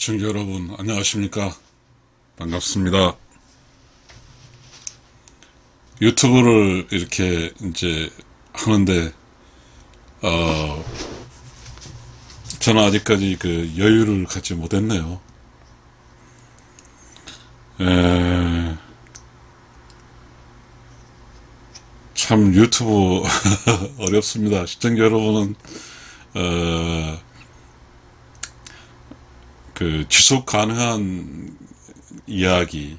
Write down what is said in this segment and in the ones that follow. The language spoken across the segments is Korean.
시청자 여러분 안녕하십니까. 반갑습니다. 유튜브를 이렇게 이제 하는데 저는 아직까지 그 여유를 갖지 못했네요. 참 유튜브 어렵습니다. 시청자 여러분은 그 지속 가능한 이야기,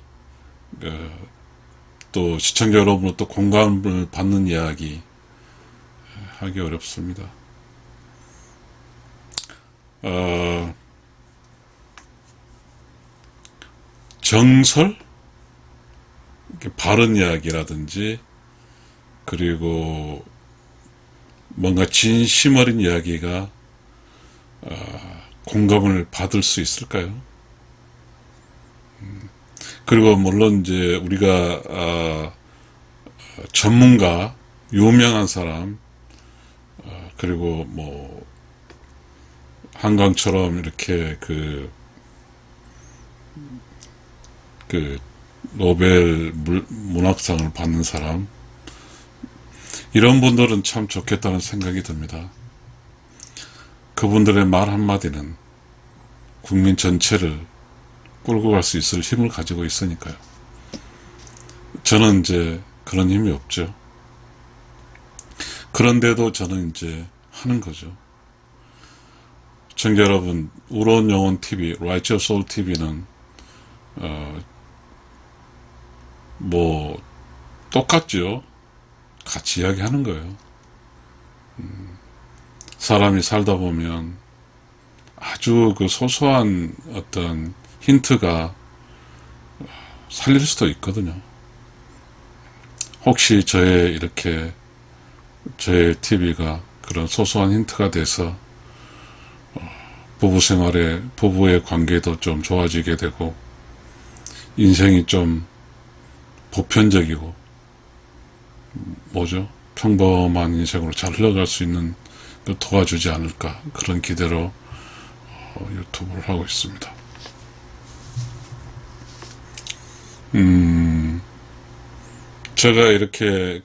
또 시청자 여러분은 또 공감을 받는 이야기 하기 어렵습니다. 정설, 바른 이야기라든지 그리고 뭔가 진심 어린 이야기가 공감을 받을 수 있을까요? 그리고 물론 이제 우리가 전문가, 유명한 사람, 그리고 뭐 한강처럼 이렇게 그 노벨 문학상을 받는 사람, 이런 분들은 참 좋겠다는 생각이 듭니다. 그분들의 말 한마디는 국민 전체를 끌고 갈 수 있을 힘을 가지고 있으니까요. 저는 이제 그런 힘이 없죠. 그런데도 저는 이제 하는 거죠. 시청자 여러분, 우러운 영혼 TV, Righteous Soul TV는 뭐 똑같죠. 같이 이야기하는 거예요. 사람이 살다 보면 아주 그 소소한 어떤 힌트가 살릴 수도 있거든요. 혹시 저의 TV가 그런 소소한 힌트가 돼서 부부 생활에, 부부의 관계도 좀 좋아지게 되고 인생이 좀 보편적이고 평범한 인생으로 잘 흘러갈 수 있는 도와주지 않을까, 그런 기대로 유튜브를 하고 있습니다. 제가 이렇게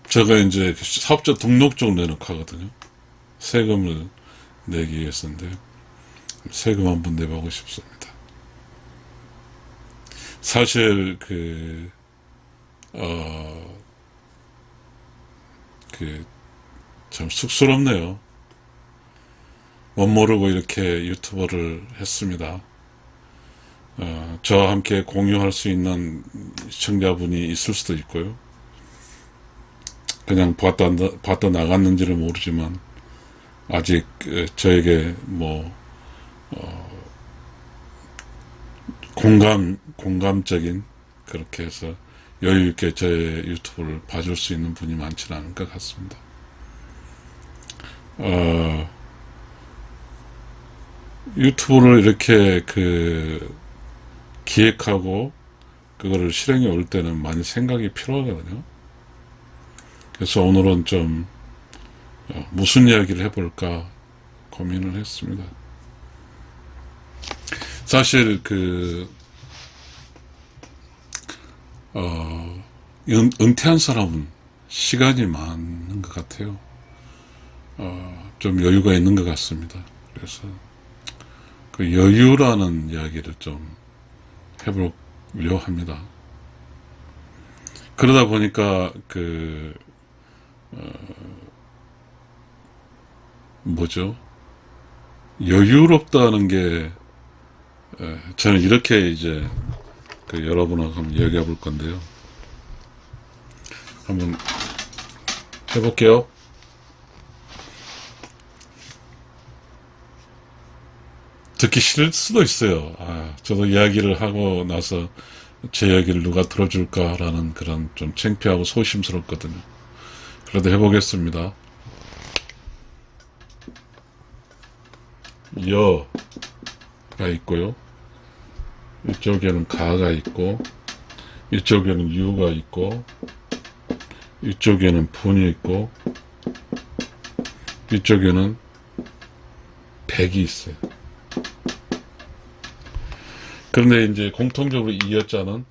제가 이제 사업자 등록증을 내놓고 하거든요. 세금을 내기 위해서인데 세금 한번 내보고 싶습니다. 사실 참 쑥스럽네요. 못 모르고 이렇게 유튜버를 했습니다. 저와 함께 공유할 수 있는 시청자분이 있을 수도 있고요. 그냥 봤다 나갔는지를 모르지만 아직 저에게 공감적인, 그렇게 해서 여유있게 저의 유튜브를 봐줄 수 있는 분이 많지는 않을 것 같습니다. 유튜브를 이렇게 기획하고 그거를 실행에 올 때는 많이 생각이 필요하거든요. 그래서 오늘은 좀 무슨 이야기를 해볼까 고민을 했습니다. 사실 은퇴한 사람은 시간이 많은 것 같아요. 좀 여유가 있는 것 같습니다. 그래서 그 여유라는 이야기를 좀 해보려 합니다. 그러다 보니까 여유롭다는 게, 저는 이렇게 이제 여러분하고 한번 이야기해 볼 건데요. 한번 해볼게요. 듣기 싫을 수도 있어요. 저도 이야기를 하고 나서 제 이야기를 누가 들어줄까라는 그런 좀 창피하고 소심스럽거든요. 그래도 해보겠습니다. 여가 있고요. 이쪽에는 가가 있고, 이쪽에는 유가 있고, 이쪽에는 분이 있고, 이쪽에는 백이 있어요. 그런데 이제 공통적으로 이 여자는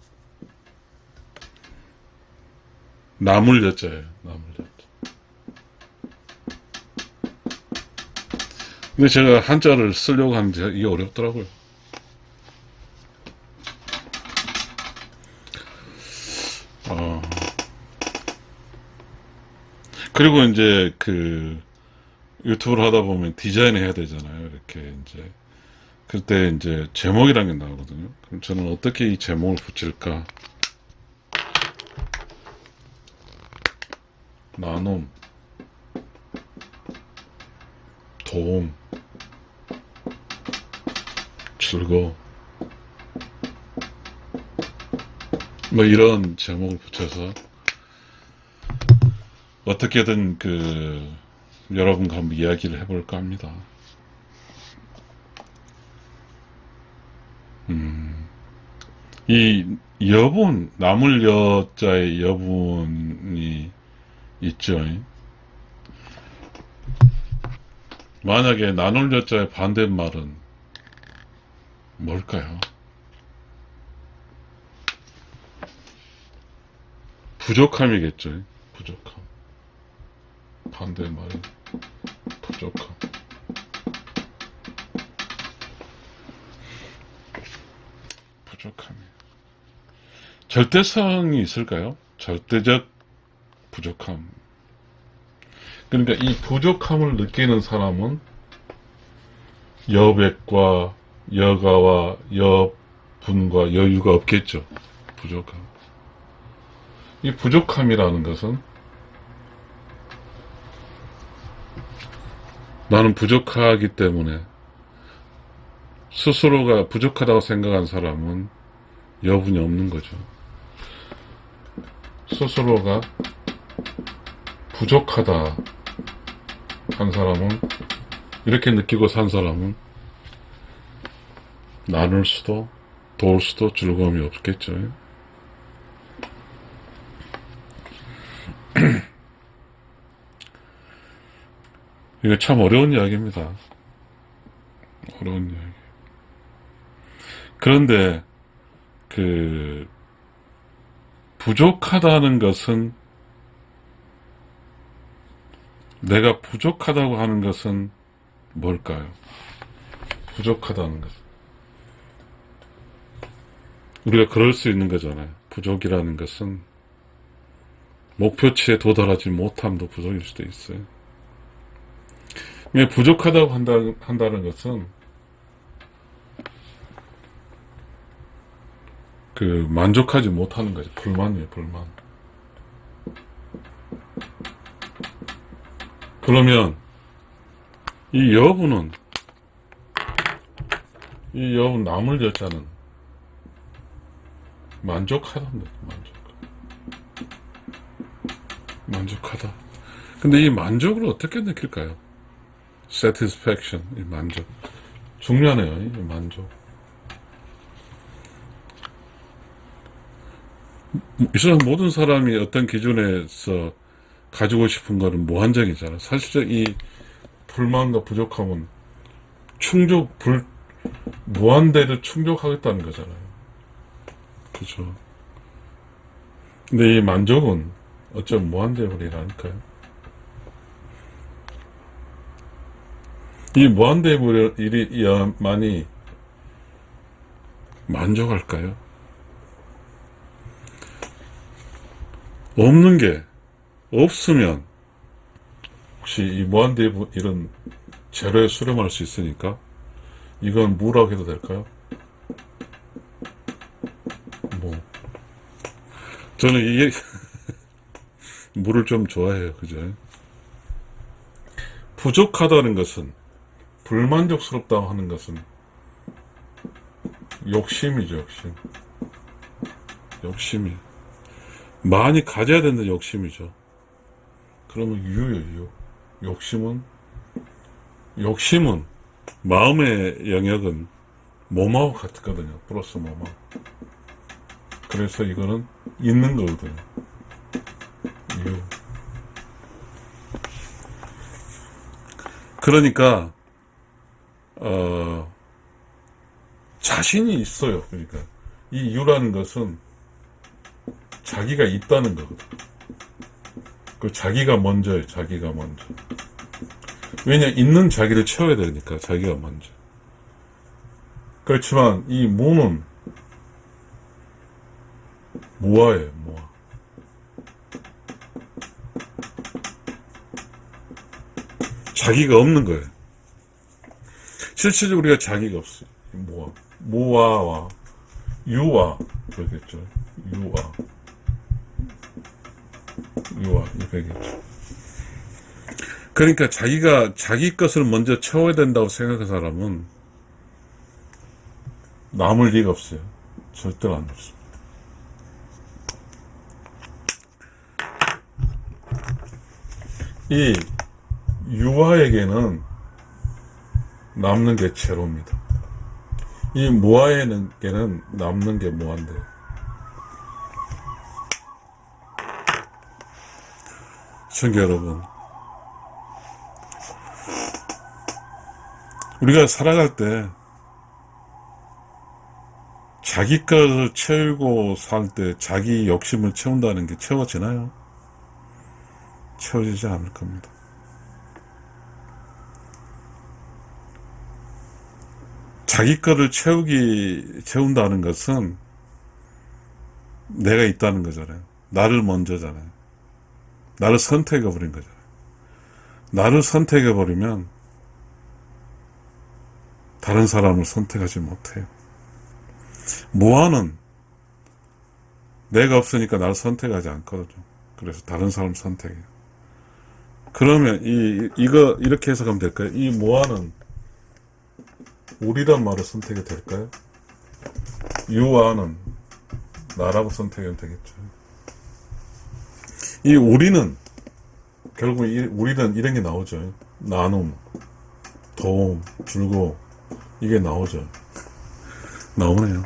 나물 여자예요. 나물 여자. 근데 제가 한자를 쓰려고 하는데 이게 어렵더라고요. 어, 그리고 이제 그 유튜브를 하다 보면 디자인을 해야 되잖아요. 이렇게 이제 그때 이제 제목이라는 게 나오거든요. 그럼 저는 어떻게 이 제목을 붙일까? 나눔, 도움, 즐거움, 뭐 이런 제목을 붙여서 어떻게든 그 여러분과 한번 이야기를 해볼까 합니다. 이 여분, 나물 여자의 여분이 있죠. 만약에 나눌 여자의 반대말은 뭘까요? 부족함이겠죠. 부족함. 반대말은 부족함. 부족함이. 절대성이 있을까요? 절대적 부족함. 그러니까 이 부족함을 느끼는 사람은 여백과 여가와 여분과 여유가 없겠죠. 부족함. 이 부족함이라는 것은 나는 부족하기 때문에 스스로가 부족하다고 생각한 사람은 여분이 없는 거죠. 스스로가 부족하다 한 사람은, 이렇게 느끼고 산 사람은 나눌 수도 도울 수도 즐거움이 없겠죠. 이거 참 어려운 이야기입니다. 어려운 이야기. 그런데 그 부족하다는 것은, 내가 부족하다고 하는 것은 뭘까요? 부족하다는 것은 우리가 그럴 수 있는 거잖아요. 부족이라는 것은 목표치에 도달하지 못함도 부족일 수도 있어요. 부족하다고 한다는 것은 그 만족하지 못하는 거죠. 불만이에요. 불만. 그러면 이 여부는, 이 여부 남을 여자는 만족하답니다. 만족하다. 근데 이 만족을 어떻게 느낄까요? satisfaction, 이 만족. 중요하네요. 이 만족. 이 세상 모든 사람이 어떤 기준에서 가지고 싶은 거는 무한정이잖아. 사실상 이 불만과 부족함은 무한대를 충족하겠다는 거잖아요. 그죠. 근데 이 만족은 어쩜 무한대물이라니까요. 이 무한대물이야만이 만족할까요? 없는 게, 없으면 혹시 이 무한대물은 제로에 수렴할 수 있으니까 이건 무라고 해도 될까요? 뭐 저는 이게 물을 좀 좋아해요. 그죠? 부족하다는 것은, 불만족스럽다고 하는 것은 욕심이죠. 욕심이 많이 가져야 된다는 욕심이죠. 그러면 유예요. 욕심은 마음의 영역은 몸하고 같거든요. 플러스 몸하고. 그래서 이거는 있는 거거든요. 유. 그러니까 어, 자신이 있어요. 그러니까 이 유라는 것은 자기가 있다는 거거든. 그 자기가 먼저예요. 자기가 먼저. 왜냐, 있는 자기를 채워야 되니까 자기가 먼저. 그렇지만 이 무는 무아예요. 무아. 자기가 없는 거예요. 실질적으로 우리가 자기가 없어요. 무아. 무아와 유아 그러겠죠. 유아. 유아 이거겠죠. 그러니까 자기가 자기 것을 먼저 채워야 된다고 생각하는 사람은 남을 리가 없어요. 절대로 안 없습니다. 이 유아에게는 남는 게 제로입니다. 이 무아에게는 남는 게 무한대요. 시청자 여러분, 우리가 살아갈 때 자기 것을 채우고 살 때 자기 욕심을 채운다는 게 채워지나요? 채워지지 않을 겁니다. 자기 거를 채운다는 것은 내가 있다는 거잖아요. 나를 먼저잖아요. 나를 선택해버린 거잖아요. 나를 선택해버리면 다른 사람을 선택하지 못해요. 무아는 내가 없으니까 나를 선택하지 않거든요. 그래서 다른 사람을 선택해요. 그러면 이거 이렇게 해석하면 될까요? 이 무아는 우리란 말을 선택해도 될까요? 유아는 나라고 선택하면 되겠죠. 이 우리는 결국 우리는 이런 게 나오죠. 나눔, 도움, 즐거움 이게 나오죠. 나오네요.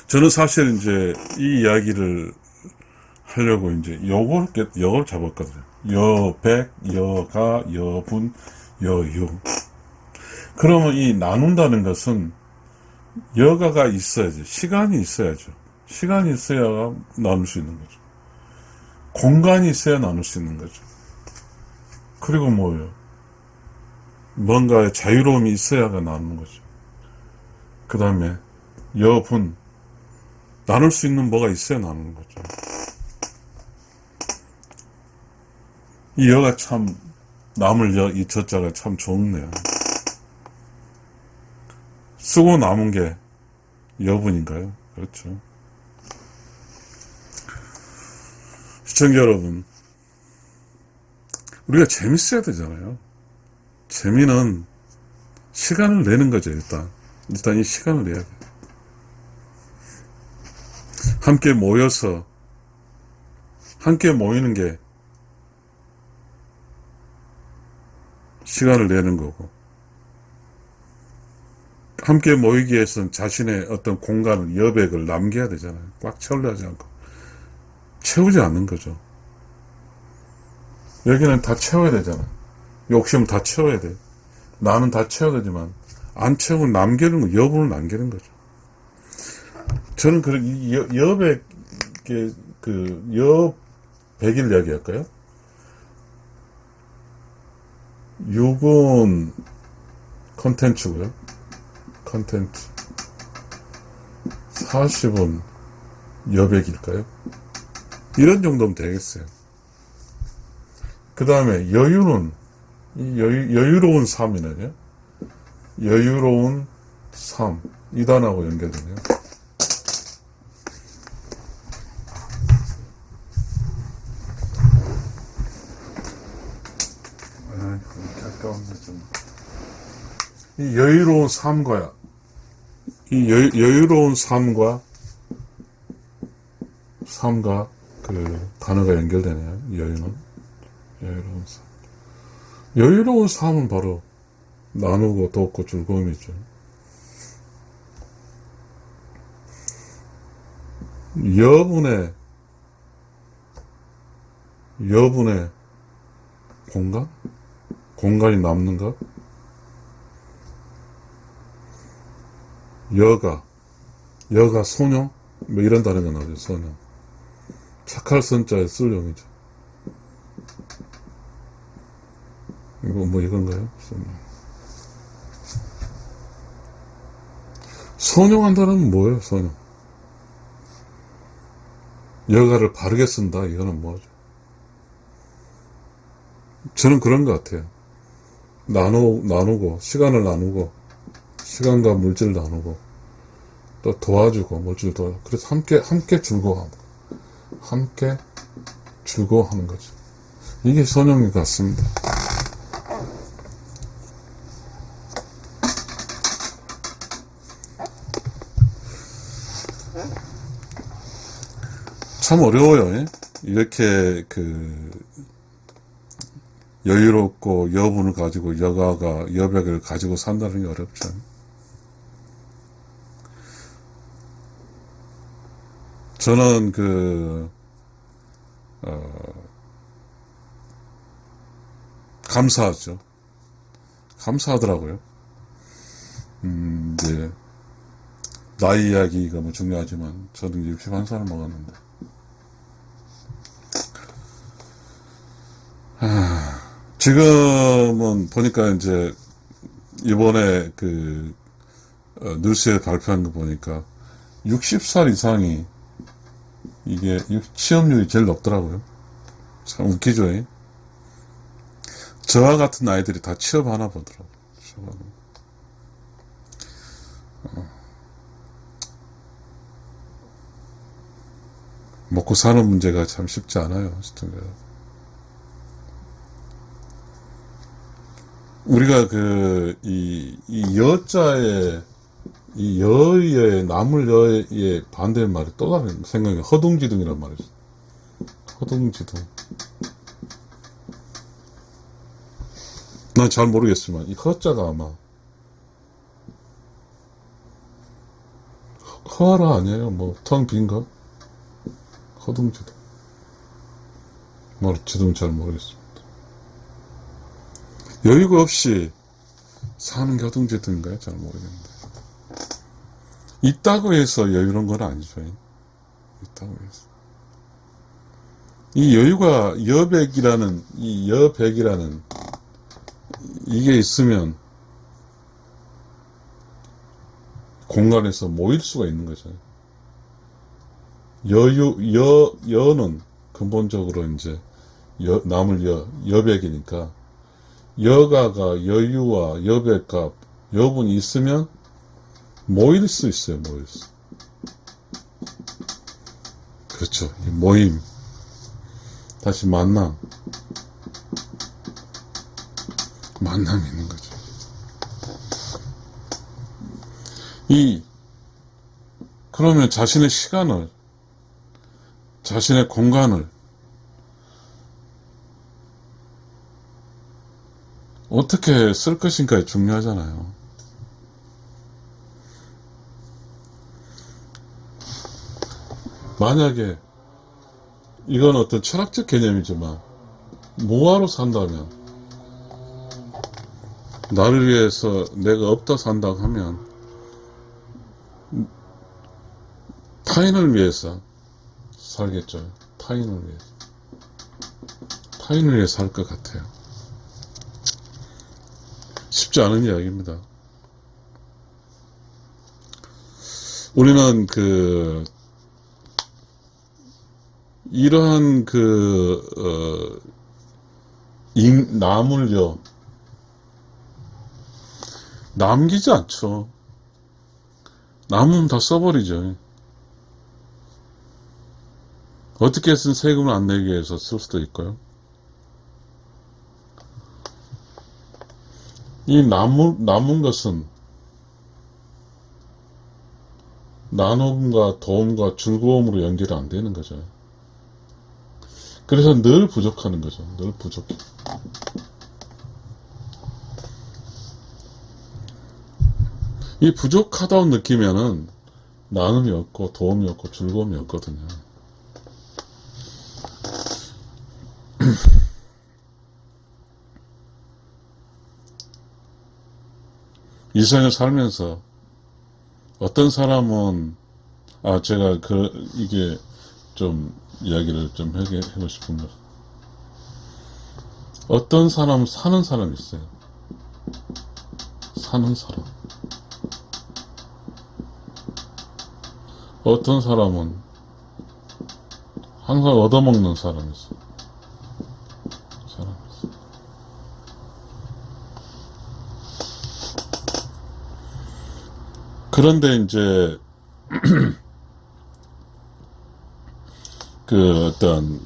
저는 사실 이제 이 이야기를 하려고 이제 요걸 잡았거든요. 여백, 여가, 여분, 여유. 그러면 이 나눈다는 것은 여가가 있어야죠. 시간이 있어야죠. 시간이 있어야 나눌 수 있는 거죠. 공간이 있어야 나눌 수 있는 거죠. 그리고 뭐예요? 뭔가의 자유로움이 있어야가 나누는 거죠. 그 다음에 여분, 나눌 수 있는 뭐가 있어야 나누는 거죠. 이 여가 참 남을 이 저자가 참 좋네요. 쓰고 남은 게 여분인가요? 그렇죠. 시청자 여러분, 우리가 재밌어야 되잖아요. 재미는 시간을 내는 거죠. 일단 이 시간을 내야 돼요. 함께 모여서 함께 모이는 게 시간을 내는 거고, 함께 모이기 위해서는 자신의 어떤 공간을, 여백을 남겨야 되잖아요. 꽉 채우려 하지 않고 채우지 않는 거죠. 여기는 다 채워야 되잖아. 욕심은 다 채워야 돼. 나는 다 채워야 되지만 안 채우고 남기는 거, 여분을 남기는 거죠. 저는 여백, 여백일 이야기할까요? 6은 컨텐츠고요. 컨텐츠. 40은 여백일까요? 이런 정도면 되겠어요. 그 다음에 여유는 여유로운 삶이네요. 여유로운 삶. 이 단어하고 연결되네요. 이 여유로운 삶과 여유로운 삶과 그 단어가 연결되네요. 여유는 여유로운 삶. 여유로운 삶은 바로 나누고 돕고 즐거움이죠. 여분의 공간? 공간이 남는 것? 여가 소녀? 뭐 이런 단어가 나오죠. 소녀. 착할 선자의 쓸용이죠. 이거 뭐 이건가요? 소녀한다는 뭐예요? 소녀. 여가를 바르게 쓴다. 이거는 뭐죠? 저는 그런 것 같아요. 나누고 시간을 나누고 시간과 물질을 나누고 또 도와주고 물질 도와주고 그래서 함께 즐거워하고 함께 즐거워하는 거죠. 이게 선영인 것 같습니다. 참 어려워요. 예? 이렇게 여유롭고 여분을 가지고 여백을 가지고 산다는 게 어렵죠. 저는 감사하죠. 감사하더라고요. 이제 나이 이야기가 뭐 중요하지만 저는 61살을 먹었는데 지금은 보니까 이제 이번에 뉴스에 발표한 거 보니까 60살 이상이 이게 취업률이 제일 높더라고요. 참 웃기죠. 저와 같은 아이들이 다 취업하나 보더라고요. 먹고 사는 문제가 참 쉽지 않아요. 우리가 이 여자의 이 여의 나물 여의 반대 말이 또 다른 생각이 허둥지둥이란 말이죠. 허둥지둥. 난 잘 모르겠지만 이 허자가 아마 허라 아니에요? 뭐 텅 빈 거? 허둥지둥. 지둥 잘 모르겠습니다. 여유가 없이 사는 게 허둥지둥인가요? 잘 모르겠는데. 있다고 해서 여유로운 건 아니죠. 있다고 해서. 이 여유가 여백이라는 이게 있으면 공간에서 모일 수가 있는 거죠. 여는 근본적으로 이제 여백이니까 여가가 여유와 여백과 여분이 있으면 모일 수 있어요. 모일 수. 그렇죠. 모임. 다시 만남이 있는 거죠. 그러면 자신의 시간을, 자신의 공간을 어떻게 쓸 것인가가 중요하잖아요. 만약에 이건 어떤 철학적 개념이지만 무화로 산다면 나를 위해서 내가 없다 산다고 하면 타인을 위해서 살겠죠. 타인을 위해서 살 것 같아요. 쉽지 않은 이야기입니다. 우리는 이러한 나물요 남기지 않죠. 남으면 다 써버리죠. 어떻게 해서는 세금을 안 내기 위해서 쓸 수도 있고요. 이 남은 것은 나눔과 도움과 즐거움으로 연결이 안 되는 거죠. 그래서 늘 부족하는 거죠. 늘 부족해. 이 부족하다고 느끼면은 나눔이 없고 도움이 없고 즐거움이 없거든요. 이 생을 살면서 어떤 사람은 제가 이게 좀 이야기를 좀 하고 싶은 거. 어떤 사람은 사는 사람이 있어요. 사는 사람. 어떤 사람은 항상 얻어먹는 사람이 있어요. 그런데 이제 어떤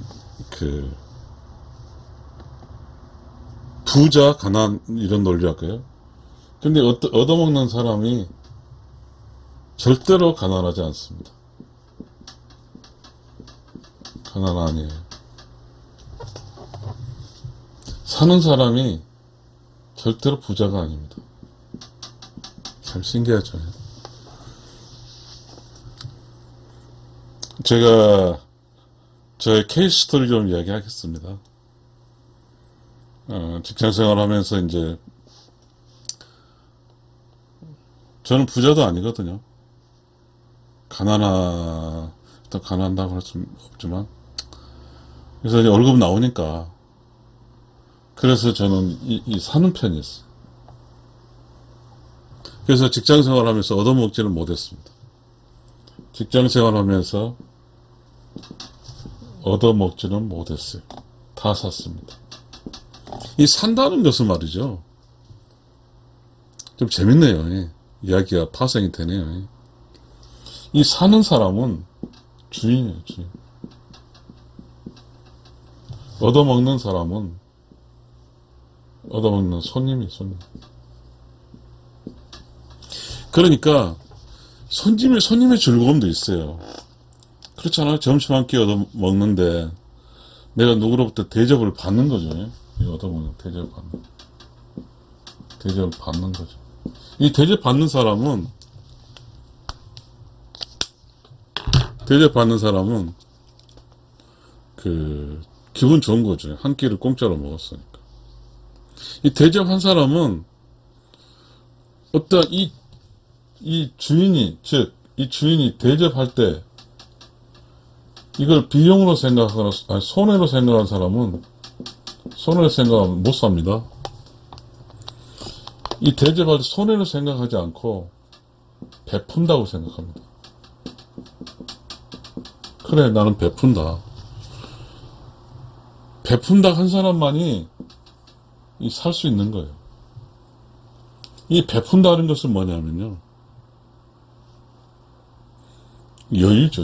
부자 가난 이런 논리랄까요? 근데 얻어먹는 사람이 절대로 가난하지 않습니다. 가난 아니에요. 사는 사람이 절대로 부자가 아닙니다. 참 신기하죠. 제가 저의 케이스 스토리 좀 이야기하겠습니다. 직장 생활하면서 이제 저는 부자도 아니거든요. 가난하다고 할 수는 없지만, 그래서 이제 월급 나오니까, 그래서 저는 이 사는 편이었어요. 그래서 직장 생활하면서 얻어먹지는 못했습니다. 직장 생활하면서 얻어먹지는 못했어요. 다 샀습니다. 이 산다는 것은 말이죠. 좀 재밌네요. 이야기가 파생이 되네요. 이 사는 사람은 주인이에요, 주인. 얻어먹는 사람은 얻어먹는 손님. 그러니까 손님의 즐거움도 있어요. 그렇잖아요. 점심 한 끼 얻어먹는데 내가 누구로부터 대접을 받는 거죠. 얻어먹는 대접을 받는 거죠. 이 대접받는 사람은 기분 좋은 거죠. 한 끼를 공짜로 먹었으니까. 이 대접한 사람은 어떤 이 주인이, 즉 이 주인이 대접할 때 이걸 비용으로 생각하거나 손해로 생각하는 사람은 손해로 생각하면 못 삽니다. 이 대접할 때 손해로 생각하지 않고 베푼다고 생각합니다. 그래, 나는 베푼다. 베푼다 한 사람만이 살 수 있는 거예요. 이 베푼다는 것은 뭐냐면요, 여유죠,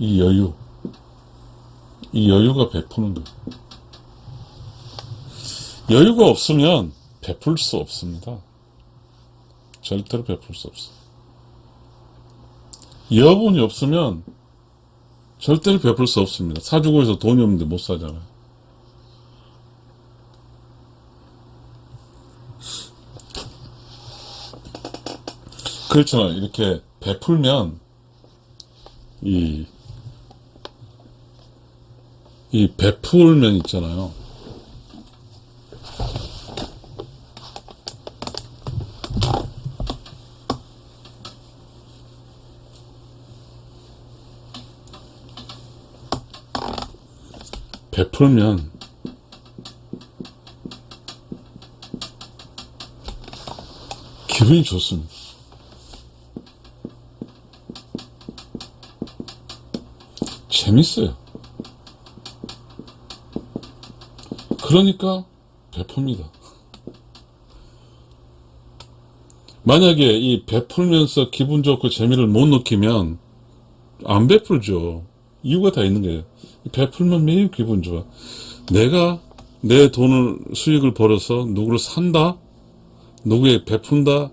여유. 이 여유가 베푸는 거예요. 여유가 없으면 베풀 수 없습니다. 절대로 베풀 수 없어요. 여분이 없으면 절대로 베풀 수 없습니다. 사주고 해서 돈이 없는데 못 사잖아요. 그렇잖아요. 이렇게 베풀면 이 베풀면 있잖아요. 베풀면 기분이 좋습니다. 재밌어요. 그러니까 베풉니다. 만약에 이 베풀면서 기분 좋고 재미를 못 느끼면 안 베풀죠. 이유가 다 있는 거예요. 베풀면 매일 기분 좋아. 내가 내 수익을 벌어서 누구를 산다? 누구에 베푼다?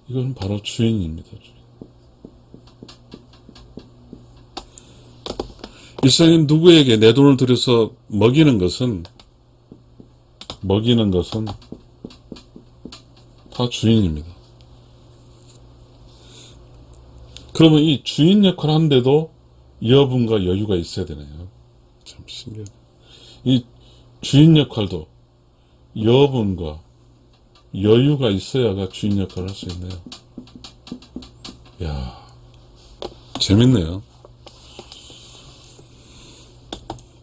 이건 바로 주인입니다. 일생에 누구에게 내 돈을 들여서 먹이는 것은 다 주인입니다. 그러면 이 주인 역할 하는데도 여분과 여유가 있어야 되네요. 참 신기하네. 이 주인 역할도 여분과 여유가 있어야가 주인 역할을 할 수 있네요. 야, 재밌네요.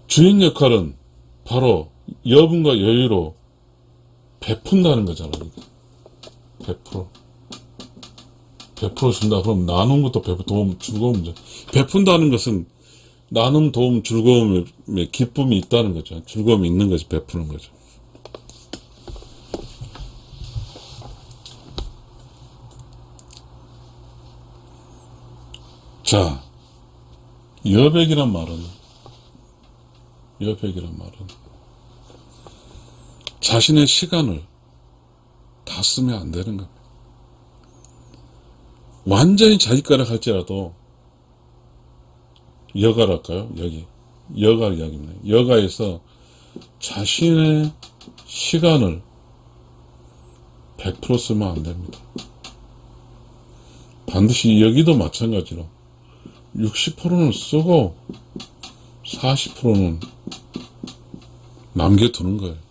주인 역할은 바로 여분과 여유로 베푼다는 거잖아요. 100%. 100% 준다. 그럼 나눈 것도 도움, 즐거움이죠. 베푼다는 것은 나눔, 도움, 즐거움에 기쁨이 있다는 거죠. 즐거움이 있는 거지, 베푸는 거죠. 자, 여백이란 말은 자신의 시간을 다 쓰면 안 되는 겁니다. 완전히 자기 거라 할지라도 여가랄까요? 여가 이야기입니다. 여가에서 자신의 시간을 100% 쓰면 안 됩니다. 반드시 여기도 마찬가지로 60%는 쓰고 40%는 남겨두는 거예요.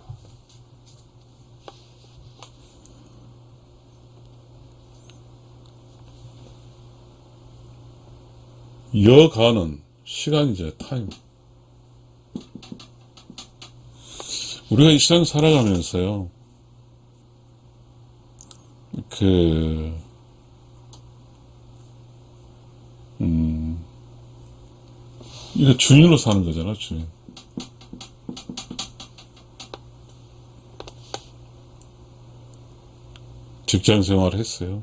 여가는 시간이죠. 타임. 우리가 이 세상 살아가면서요, 이거 주인으로 사는 거잖아, 주인. 직장 생활을 했어요.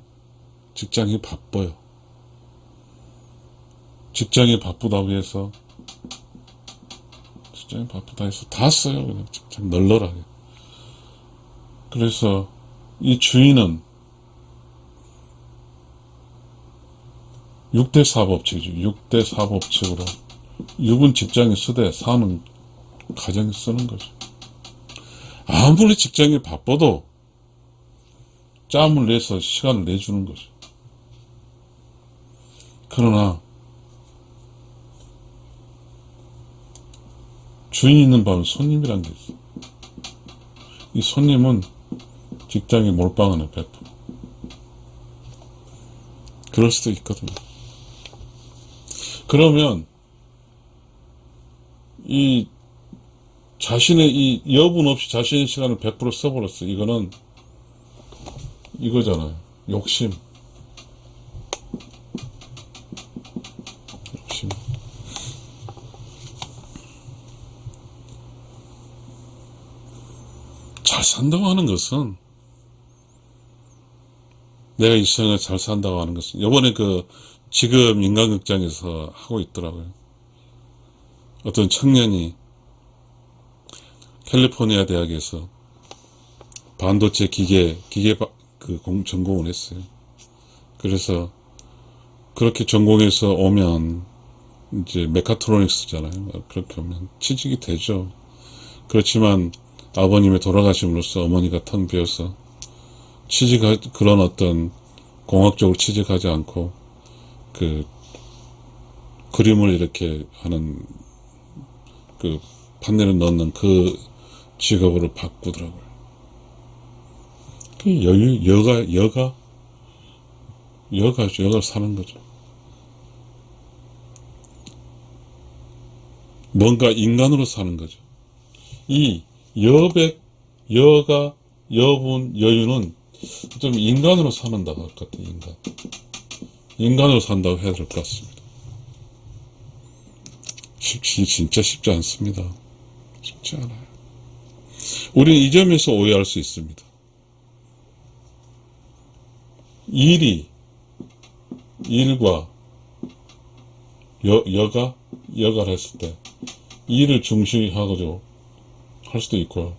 직장이 바빠요. 직장이 바쁘다고 해서 다 써요. 그냥 직장 널널하게. 그래서 이 주인은 6대4 법칙이죠. 6대4 법칙으로 6은 직장에 쓰되 4는 가정에 쓰는 거죠. 아무리 직장이 바빠도 짬을 내서 시간을 내주는 거죠. 그러나 주인 있는 밤에 손님이란 게 있어. 이 손님은 직장에 몰빵하는 100%. 그럴 수도 있거든요. 그러면 이 자신의 이 여분 없이 자신의 시간을 100% 써버렸어. 이거는 이거잖아요. 욕심. 잘 산다고 하는 것은, 내가 이 세상에 잘 산다고 하는 것은, 요번에 지금 인간극장에서 하고 있더라고요. 어떤 청년이 캘리포니아 대학에서 반도체 기계 전공을 했어요. 그래서 그렇게 전공해서 오면 이제 메카트로닉스잖아요. 그렇게 오면 취직이 되죠. 그렇지만 아버님의 돌아가심으로써 어머니가 텅 비어서 그런 어떤 공학적으로 취직하지 않고 그림을 이렇게 하는 판넬을 넣는 직업으로 바꾸더라고요. 여가 사는 거죠. 뭔가 인간으로 사는 거죠. 이 여가, 여분, 여유는 좀 인간으로 산다고 할 것 같아요. 인간으로 산다고 해야 될 것 같습니다. 진짜 쉽지 않습니다. 쉽지 않아요. 우리는 이 점에서 오해할 수 있습니다. 일과 여가를 했을 때 일을 중시하고 할 수도 있고,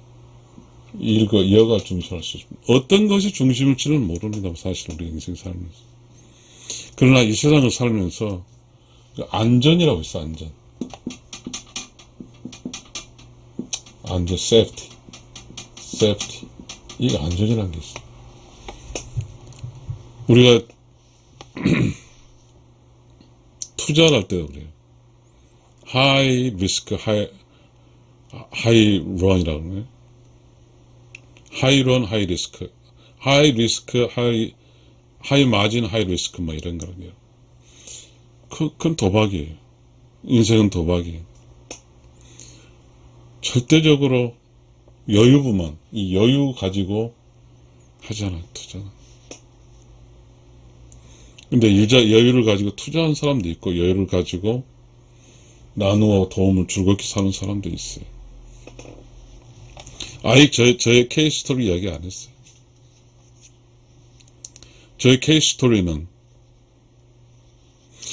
일과 여가 중시할 수 있습니다. 어떤 것이 중심일지는 모릅니다. 사실 우리 인생 살면서. 그러나 이 세상을 살면서 안전이라고 있어. 안전, 세이프티. 이게 안전이라는 게 있어. 우리가 투자를 할 때도 그래요. 하이 리스크, 하이 런이라고 그러네. 하이 런, 하이 리스크. 하이 리스크, 하이 마진, 하이 리스크, 뭐 이런 거예요. 그건 도박이에요. 인생은 도박이에요. 절대적으로 여유부만, 이 여유 가지고 하잖아요, 투자는. 근데 여유를 가지고 투자한 사람도 있고, 여유를 가지고 나누어 도움을 즐겁게 사는 사람도 있어요. 아직 저의 케이스 스토리 이야기 안 했어요. 저의 케이스 스토리는,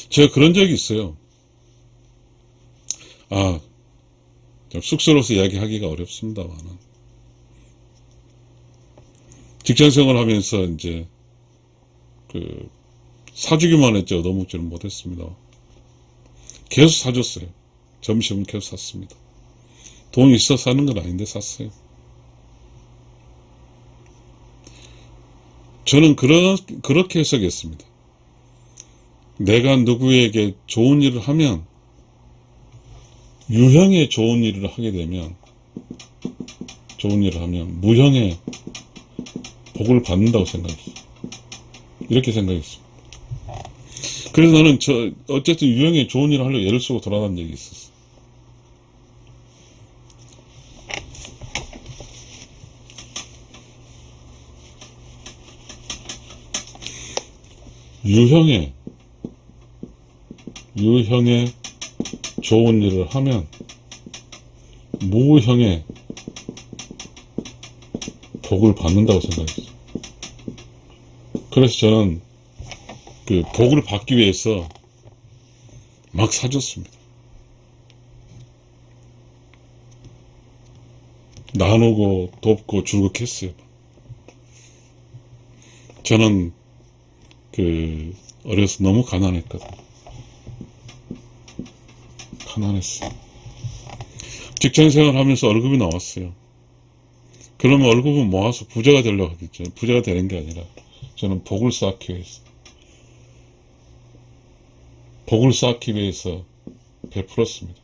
제가 그런 적이 있어요. 좀 쑥스러워서 이야기하기가 어렵습니다만은. 직장 생활 하면서 이제, 사주기만 했죠. 얻어먹지는 못했습니다. 계속 사줬어요. 점심은 계속 샀습니다. 돈이 있어 사는 건 아닌데 샀어요. 저는 그렇게 해석했습니다. 내가 누구에게 좋은 일을 하면, 유형의 좋은 일을 하게 되면, 무형의 복을 받는다고 생각했어요. 이렇게 생각했습니다. 그래서 나는 어쨌든 유형의 좋은 일을 하려고 애를 쓰고 돌아다닌 적이 있었어. 유형의 좋은 일을 하면 무형의 복을 받는다고 생각했어요. 그래서 저는 복을 받기 위해서 막 사줬습니다. 나누고 돕고 즐겁게 했어요. 저는 어려서 너무 가난했거든. 가난했어요. 직장 생활 하면서 월급이 나왔어요. 그러면 월급은 모아서 부자가 되려고 하겠죠. 부자가 되는 게 아니라 저는 복을 쌓기 위해서, 베풀었습니다.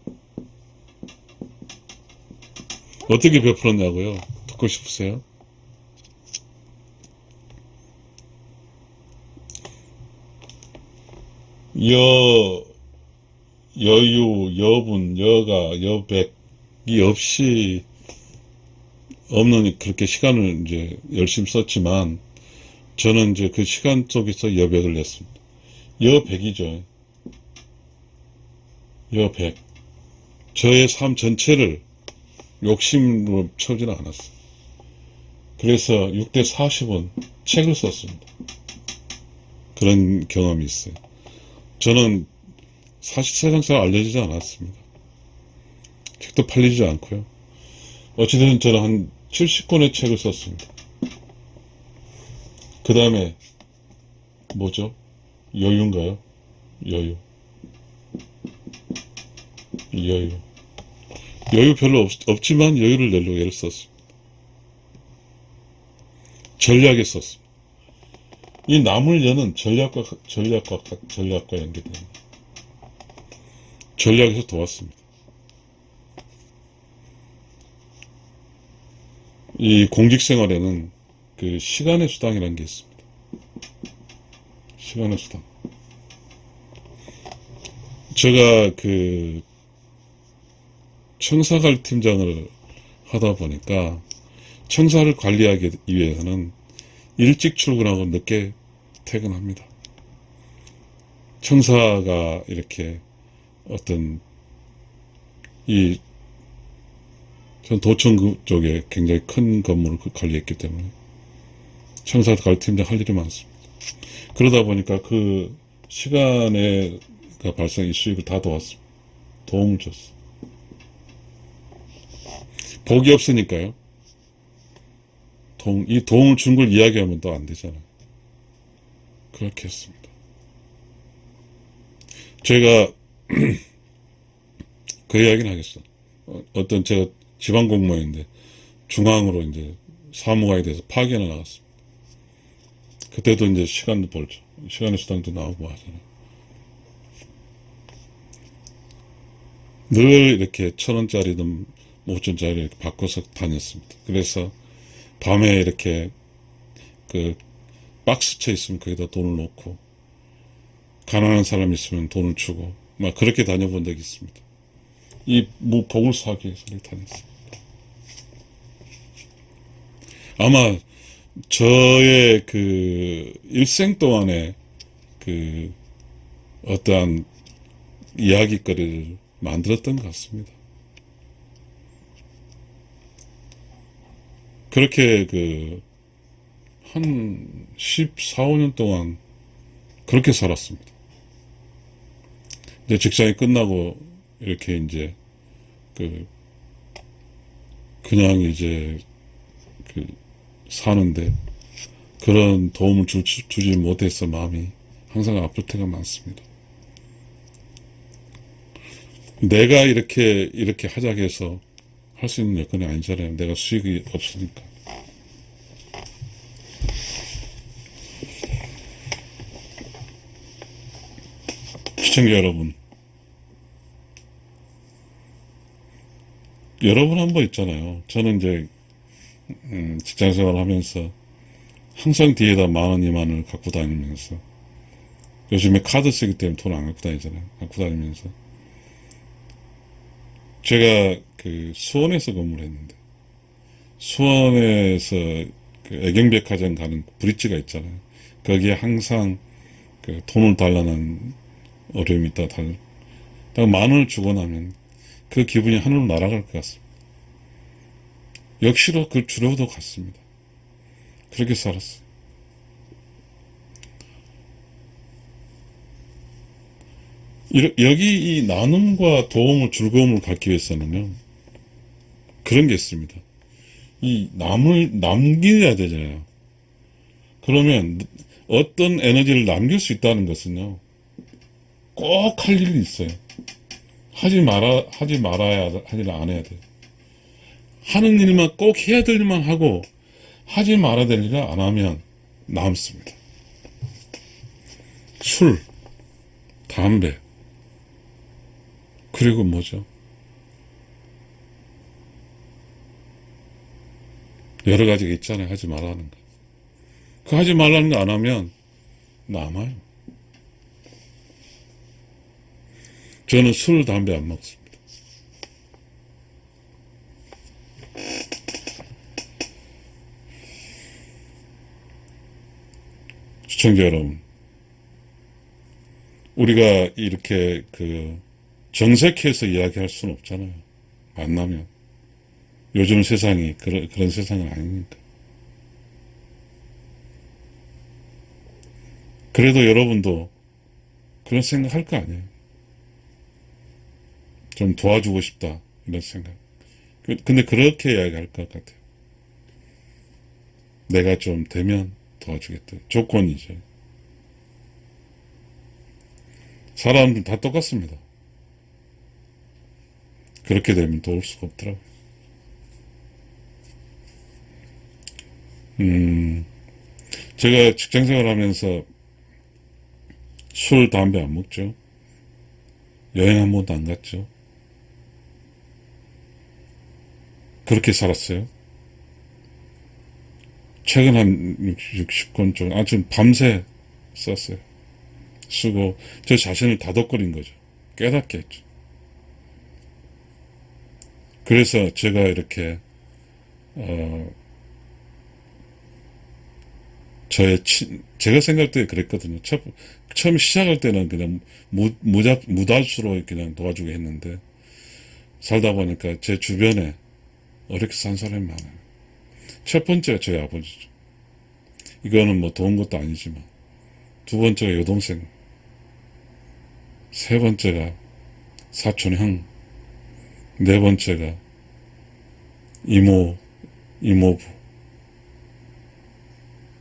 어떻게 베풀었냐고요? 듣고 싶으세요? 여유, 여분, 여가, 여백이 없는 그렇게 시간을 이제 열심히 썼지만, 저는 이제 그 시간 속에서 여백을 냈습니다. 여백이죠. 여백. 저의 삶 전체를 욕심으로 채우지는 않았어요. 그래서 6대 40은 책을 썼습니다. 그런 경험이 있어요. 저는 사실 세상사가 알려지지 않았습니다. 책도 팔리지 않고요. 어찌됐든 저는 한 70권의 책을 썼습니다. 그 다음에 뭐죠? 여유인가요? 여유 별로 없지만 여유를 내려고 애를 썼습니다. 전략에 썼습니다. 이 남을 여는 전략과 연계됩니다. 전략에서 도왔습니다. 이 공직생활에는 시간의 수당이라는 게 있습니다. 시간의 수당. 제가 청사관 팀장을 하다 보니까 청사를 관리하기 위해서는 일찍 출근하고 늦게 퇴근합니다. 청사가 이렇게 전 도청 쪽에 굉장히 큰 건물을 관리했기 때문에 청사 관리팀장 할 일이 많습니다. 그러다 보니까 그 시간에 발생한 수익을 다 도왔습니다. 도움을 줬어. 복이 없으니까요. 이 도움을 준 걸 이야기하면 또 안 되잖아요. 그렇게 했습니다. 제가 그 이야기는 하겠어. 어떤 제가 지방 공무원인데 중앙으로 이제 사무관이 돼서 파견을 나갔습니다. 그때도 이제 시간도 벌죠. 시간의 수당도 나오고 하잖아요. 늘 이렇게 1,000원짜리든 5,000원짜리 이렇게 바꿔서 다녔습니다. 그래서 밤에 이렇게 그 박스채 있으면 거기다 돈을 넣고, 가난한 사람 있으면 돈을 주고, 막 그렇게 다녀본 적이 있습니다. 이 복을 사기 위해서 이렇게 다녔어요. 아마 저의 그 일생 동안에 그 어떠한 이야기거리를 만들었던 것 같습니다. 그렇게 한 14, 15년 동안 그렇게 살았습니다. 이제 직장이 끝나고 이렇게 이제 그냥 이제 사는데 그런 도움을 주지 못해서 마음이 항상 아플 때가 많습니다. 내가 이렇게 하자고 해서 할 수 있는 여건이 아니잖아요. 내가 수익이 없으니까. 시청자 여러분, 여러분 한 번 있잖아요. 저는 이제 직장 생활을 하면서 항상 뒤에다 10,000원, 20,000원을 갖고 다니면서, 요즘에 카드 쓰기 때문에 돈 안 갖고 다니잖아요. 갖고 다니면서 제가 수원에서 근무를 했는데, 수원에서 애경백화점 가는 브릿지가 있잖아요. 거기에 항상 돈을 달라는 어려움이 있다. 딱 10,000원을 주고 나면 그 기분이 하늘로 날아갈 것 같습니다. 역시도 그 주려도 갔습니다. 그렇게 살았어요. 여기 이 나눔과 도움을, 즐거움을 갖기 위해서는요, 그런 게 있습니다. 이 남겨야 되잖아요. 그러면 어떤 에너지를 남길 수 있다는 것은요, 꼭 할 일이 있어요. 하지 말아야, 하지 안 해야 돼요. 하는 일만, 꼭 해야 될 일만 하고, 하지 말아야 될 일을 안 하면 남습니다. 술, 담배, 그리고 뭐죠? 여러 가지가 있잖아요. 하지 말라는 거. 그 하지 말라는 거 안 하면 남아요. 저는 술, 담배 안 먹습니다. 시청자 여러분, 우리가 이렇게 정색해서 이야기할 수는 없잖아요. 만나면. 요즘 세상이 그런 세상은 아니니까. 그래도 여러분도 그런 생각 할 거 아니에요. 좀 도와주고 싶다, 이런 생각. 근데 그렇게 이야기할 것 같아요. 내가 좀 되면 도와주겠다. 조건이죠. 사람은 다 똑같습니다. 그렇게 되면 도울 수가 없더라고요. 제가 직장 생활하면서 술, 담배 안 먹죠. 여행 한 번도 안 갔죠. 그렇게 살았어요. 책은 한 60권 정도, 아주 밤새 썼어요. 쓰고, 저 자신을 다독거린 거죠. 깨닫게 했죠. 그래서 제가 이렇게, 제가 생각할 때 그랬거든요. 처음 시작할 때는 그냥 무다수로 그냥 도와주게 했는데, 살다 보니까 제 주변에 어렵게 산 사람이 많아요. 첫 번째가 저희 아버지죠. 이거는 뭐 도운 것도 아니지만, 두 번째가 여동생, 세 번째가 사촌 형, 네 번째가 이모부,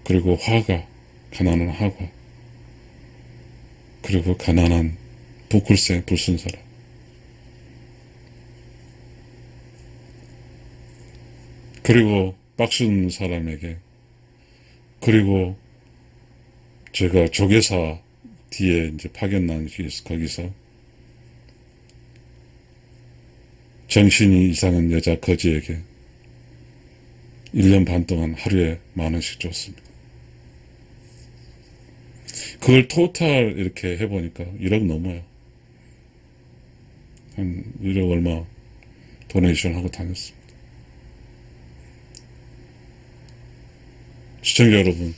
그리고 가난한 화가, 그리고 가난한 불굴생, 불순사람. 그리고 박순 사람에게, 그리고 제가 조계사 뒤에 이제 파견난 거기서 정신이 이상한 여자 거지에게 1년 반 동안 하루에 10,000원씩 줬습니다. 그걸 토탈 이렇게 해보니까 1억 넘어요. 한 1억 얼마 도네이션 하고 다녔습니다. 시청자 여러분,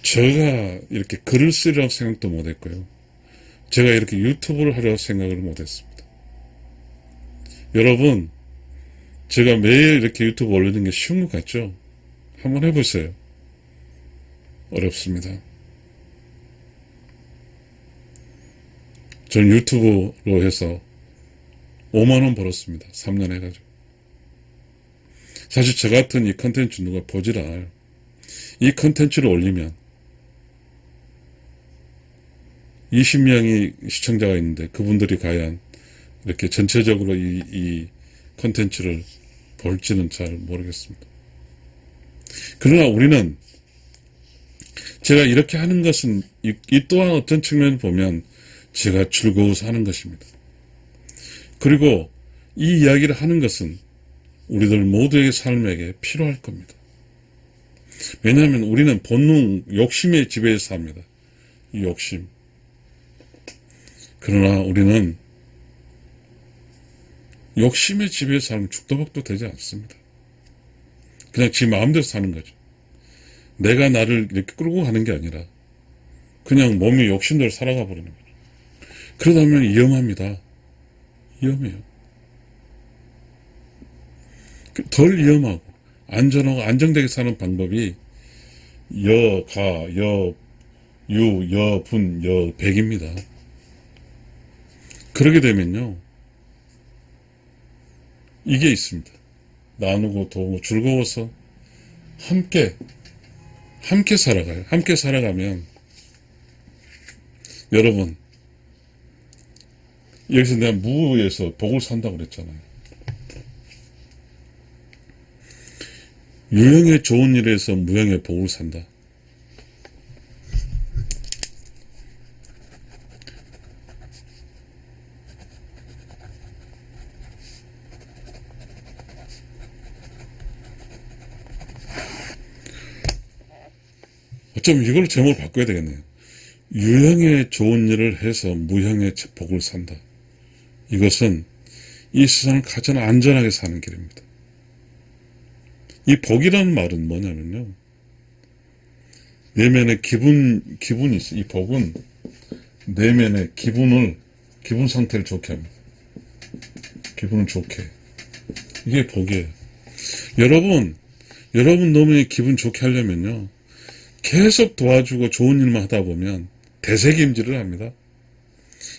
제가 이렇게 글을 쓰리라고 생각도 못했고요. 제가 이렇게 유튜브를 하려고 생각을 못했습니다. 여러분, 제가 매일 이렇게 유튜브 올리는 게 쉬운 것 같죠? 한번 해보세요. 어렵습니다. 전 유튜브로 해서 5만원 벌었습니다. 3년 해가지고. 사실 저 같은 이 컨텐츠 누가 보질 않아요. 이 컨텐츠를 올리면 20명이 시청자가 있는데 그분들이 과연 이렇게 전체적으로 이 컨텐츠를 볼지는 잘 모르겠습니다. 그러나 우리는 제가 이렇게 하는 것은 이 또한 어떤 측면을 보면 제가 즐거워서 하는 것입니다. 그리고 이 이야기를 하는 것은 우리들 모두의 삶에게 필요할 겁니다. 왜냐하면 우리는 본능, 욕심의 지배에서 삽니다. 이 욕심. 그러나 우리는 욕심의 지배에서 살면 죽도 박도 되지 않습니다. 그냥 지 마음대로 사는 거죠. 내가 나를 이렇게 끌고 가는 게 아니라 그냥 몸이 욕심대로 살아가 버리는 거죠. 그러다 보면 위험합니다. 위험해요. 덜 위험하고 안전하고 안정되게 사는 방법이 여, 가, 여, 유, 여, 분, 여, 백입니다. 그러게 되면요. 이게 있습니다. 나누고 도우고 즐거워서 함께 살아가요. 함께 살아가면 여러분 여기서 내가 무에서 복을 산다고 그랬잖아요. 유형의 좋은 일에서 무형의 복을 산다. 어쩌면 이걸 제목을 바꿔야 되겠네요. 유형의 좋은 일을 해서 무형의 복을 산다. 이것은 이 세상을 가장 안전하게 사는 길입니다. 이 복이라는 말은 뭐냐면요. 내면의 기분이 있어. 이 복은 내면의 기분 상태를 좋게 합니다. 기분을 좋게. 이게 복이에요. 여러분 너무 기분 좋게 하려면요. 계속 도와주고 좋은 일만 하다 보면 대세김질을 합니다.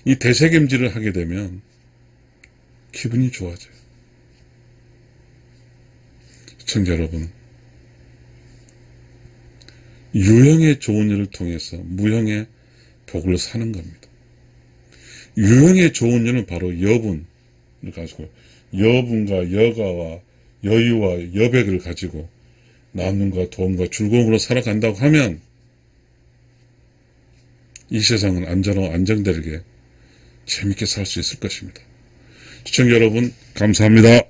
이 대세김질을 하게 되면 기분이 좋아져요. 시청자 여러분, 유형의 좋은 일을 통해서 무형의 복을 사는 겁니다. 유형의 좋은 일은 바로 여분을 가지고 여분과 여가와 여유와 여백을 가지고 나눔과 도움과 즐거움으로 살아간다고 하면 이 세상은 안전하고 안정되게 재밌게 살 수 있을 것입니다. 시청자 여러분 감사합니다.